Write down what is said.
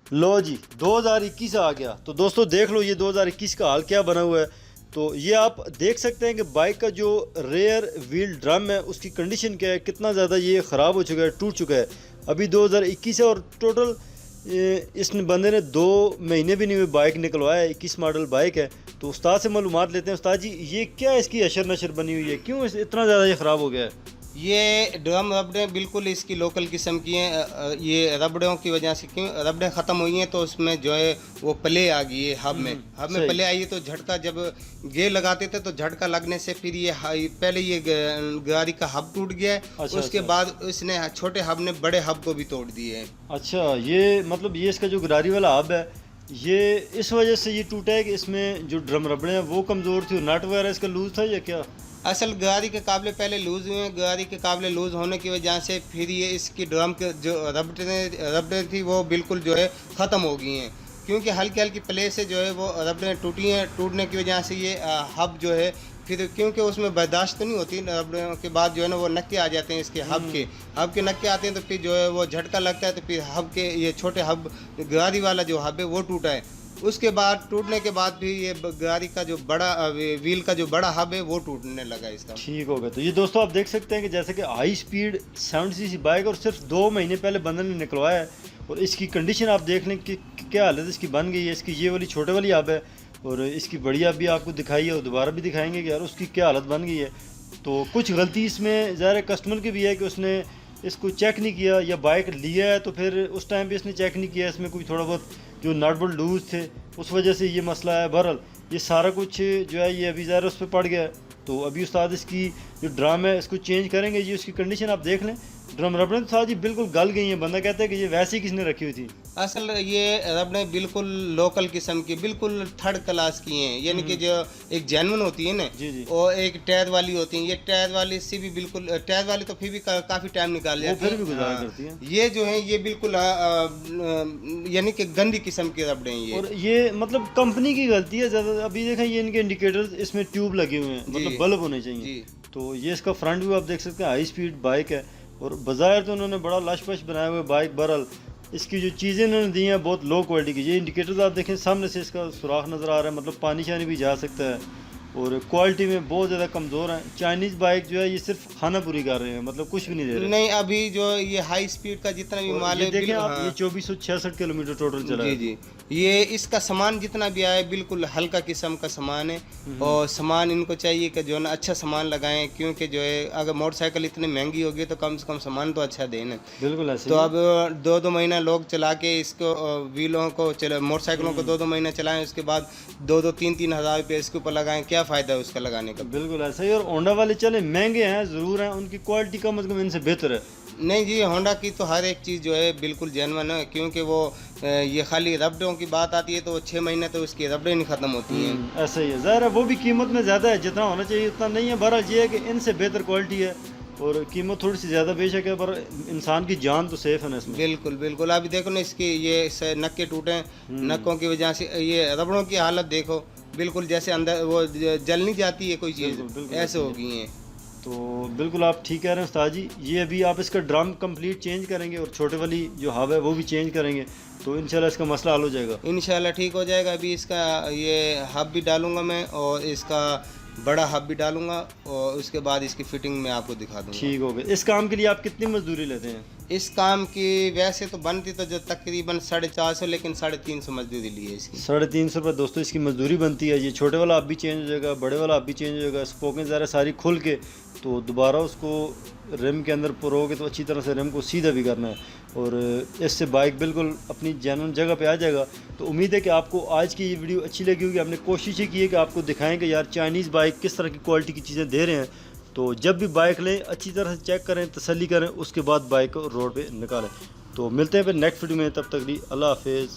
लो जी 2021 आ गया। तो दोस्तों देख लो ये 2021 का हाल क्या बना हुआ है। तो ये आप देख सकते हैं कि बाइक का जो रेयर व्हील ड्रम है उसकी कंडीशन क्या है, कितना ज़्यादा ये ख़राब हो चुका है, टूट चुका है। अभी 2021 है और टोटल इस बंदे ने 2 महीने भी नहीं हुए बाइक निकलवाया है, 21 मॉडल बाइक है। तो उस्ताद से मालूमात लेते हैं। उस्ताद जी ये क्या इसकी अशर नशर बनी हुई है, क्यों इतना ज़्यादा ये ख़राब हो गया है? ये ड्रम रबड़ें बिल्कुल इसकी लोकल किस्म की हैं। ये रबड़ों की वजह से, क्यों रबड़ें ख़त्म हुई हैं तो उसमें जो है वो प्ले आ गई है हब में सही। प्ले आई है। तो झटका जब गे लगाते थे तो झटका लगने से फिर ये पहले ये गाड़ी का हब टूट गया है। अच्छा, उसके अच्छा। बाद इसने छोटे हब ने बड़े हब को भी तोड़ दिए है। अच्छा, ये मतलब ये इसका जो गरारी वाला हब है ये इस वजह से ये टूटा है कि इसमें जो ड्रम रबड़े हैं वो कमज़ोर थी और नट वगैरह इसका लूज था या क्या? असल गाड़ी के काबले पहले लूज़ हुए हैं। गाड़ी के काबले लूज़ होने की वजह से फिर ये इसकी ड्रम के जो रबड़ें थी वो बिल्कुल जो है ख़त्म हो गई हैं, क्योंकि हल्की हल्की प्ले से जो है वो रबड़ें टूटी हैं। टूटने की वजह से ये हब जो है फिर, क्योंकि उसमें बर्दाश्त तो नहीं होती, रबड़ों के बाद जो है ना वो नक्के आ जाते हैं इसके हब के नक्के आते हैं। तो फिर जो है वो झटका लगता है तो फिर हब के ये छोटे हब गाड़ी वाला जो हब है वो टूटा है। उसके बाद टूटने के बाद भी ये गाड़ी का जो बड़ा व्हील का जो बड़ा हब है वो टूटने लगा इसका। ठीक हो गया। तो ये दोस्तों आप देख सकते हैं कि जैसे कि हाई स्पीड 70cc बाइक और सिर्फ 2 महीने पहले बंदे ने निकलवाया है और इसकी कंडीशन आप देख लें कि क्या हालत इसकी बन गई है। इसकी ये वाली छोटे वाली हब है और इसकी बड़ी हब भी आपको दिखाई है और दोबारा भी दिखाएंगे कि यार उसकी क्या हालत बन गई है। तो कुछ गलती इसमें ज़ाहिर है कस्टमर की भी है कि उसने इसको चेक नहीं किया, या बाइक लिया है तो फिर उस टाइम पे इसने चेक नहीं किया, इसमें कोई थोड़ा बहुत जो नट बोल्ट लूज थे उस वजह से ये मसला है। बहरहाल ये सारा कुछ जो है ये अभी ज़ाहिर उस पर पड़ गया है। तो अभी उस्ताद इसकी जो ड्रम है इसको चेंज करेंगे जी। उसकी कंडीशन आप देख लें, ड्रम रबड़ें तो साथ जी बिल्कुल गल गई हैं। बंदा कहता है कि ये वैसे ही किसने रखी हुई थी। असल ये रबड़ें बिल्कुल लोकल किस्म की, बिल्कुल थर्ड क्लास की हैं, यानी कि जो एक जेन्युइन होती है ना, जी जी। और एक टायर वाली होती हैं। ये टायर वाली से भी बिल्कुल, टायर वाली तो फिर भी काफ़ी टाइम निकाल वो जाती फिर भी हैं। गुजारा हाँ। करती हैं। ये जो है ये बिल्कुल यानी कि गंदी किस्म की रबड़ें हैं ये। और ये मतलब कंपनी की गलती है ज़्यादा। अभी देखें ये इनके इंडिकेटर्स इसमें ट्यूब लगे हुए हैं, मतलब बल्ब होने चाहिए। जी। तो ये इसका फ्रंट व्यू आप देख सकते हैं, हाई स्पीड बाइक है और बाज़ाहिर तो उन्होंने बड़ा लश पश बनाए हुए बाइक। बहरहाल इसकी जो चीज़ें इन्होंने दी हैं बहुत लो क्वालिटी की। ये इंडिकेटर्स आप देखें सामने से इसका सुराख नज़र आ रहा है, मतलब पानी शानी भी जा सकता है और क्वालिटी में बहुत ज़्यादा कमज़ोर है। चाइनीज़ बाइक जो है ये सिर्फ खाना पूरी कर रहे हैं, मतलब कुछ भी नहीं दे रहे। नहीं, अभी जो ये हाई स्पीड का जितना भी माल ये है देखें आप, हाँ। ये 2466 किलोमीटर टोटल चला जी है। जी। ये इसका सामान जितना भी आया है बिल्कुल हल्का किस्म का सामान है। और सामान इनको चाहिए कि जो है ना अच्छा सामान लगाएं, क्योंकि जो है अगर मोटरसाइकिल इतनी महंगी होगी तो कम से कम सामान तो अच्छा देना। बिल्कुल ऐसे तो ही। अब 2-2 महीना लोग चला के इसको व्हीलों को मोटरसाइकिलों को 2-2 महीना चलाएं, उसके बाद 2-2 3-3 हज़ार रुपये इसके ऊपर लगाएं, क्या फ़ायदा है उसका लगाने का। बिल्कुल ऐसा ही। और होंडा वाले चले महंगे हैं ज़रूर हैं, उनकी क्वालिटी कम से कम इनसे बेहतर है। नहीं जी, होंडा की तो हर एक चीज़ जो है बिल्कुल जेन्युइन है, क्योंकि वो ये खाली रबड़ों की बात आती है तो 6 महीने तो उसकी रबड़ें नहीं ख़त्म होती हैं। ऐसा ही है। ज़ाहिर है वो भी कीमत में ज़्यादा है, जितना होना चाहिए उतना नहीं है। बहरहाल ये है कि इनसे बेहतर क्वालिटी है और कीमत थोड़ी सी ज़्यादा बेशक है, पर इंसान की जान तो सेफ है ना इसमें। बिल्कुल बिल्कुल। अभी देखो ना इसकी ये नक्के टूटे हैं, नक्कों की वजह से ये रबड़ों की हालत देखो, बिल्कुल जैसे अंदर वो जल नहीं जाती है कोई चीज़, बिल्कुल, बिल्कुल ऐसे हो गई हैं। तो बिल्कुल आप ठीक कह रहे हैं उस्ताद जी। ये अभी आप इसका ड्रम कंप्लीट चेंज करेंगे और छोटे वाली जो हब है वो भी चेंज करेंगे तो इंशाल्लाह इसका मसला हल हो जाएगा। इंशाल्लाह ठीक हो जाएगा। अभी इसका ये हब भी डालूंगा मैं और इसका बड़ा हब भी डालूंगा और उसके बाद इसकी फिटिंग में आपको दिखा दूंगा। ठीक हो गया। इस काम के लिए आप कितनी मजदूरी लेते हैं? इस काम की वैसे तो बनती तो जो तकरीबन 450, लेकिन 350 मजदूरी ली है इसकी। 350 रुपये दोस्तों इसकी मजदूरी बनती है। ये छोटे वाला आप भी चेंज हो जाएगा, बड़े वाला आप भी चेंज हो जाएगा। स्पोकें ज़रा सारी खुल के तो दोबारा उसको रिम के अंदर पुरोगे तो अच्छी तरह से रिम को सीधा भी करना है और इससे बाइक बिल्कुल अपनी जेन्युइन जगह पे आ जाएगा। तो उम्मीद है कि आपको आज की ये वीडियो अच्छी लगी होगी। हमने कोशिश ये की है कि आपको दिखाएं कि यार चाइनीज़ बाइक किस तरह की क्वालिटी की चीज़ें दे रहे हैं। तो जब भी बाइक लें अच्छी तरह से चेक करें, तसल्ली करें, उसके बाद बाइक को रोड पे निकालें। तो मिलते हैं फिर नेक्स्ट वीडियो में, तब तक लिए अल्लाह हाफिज़।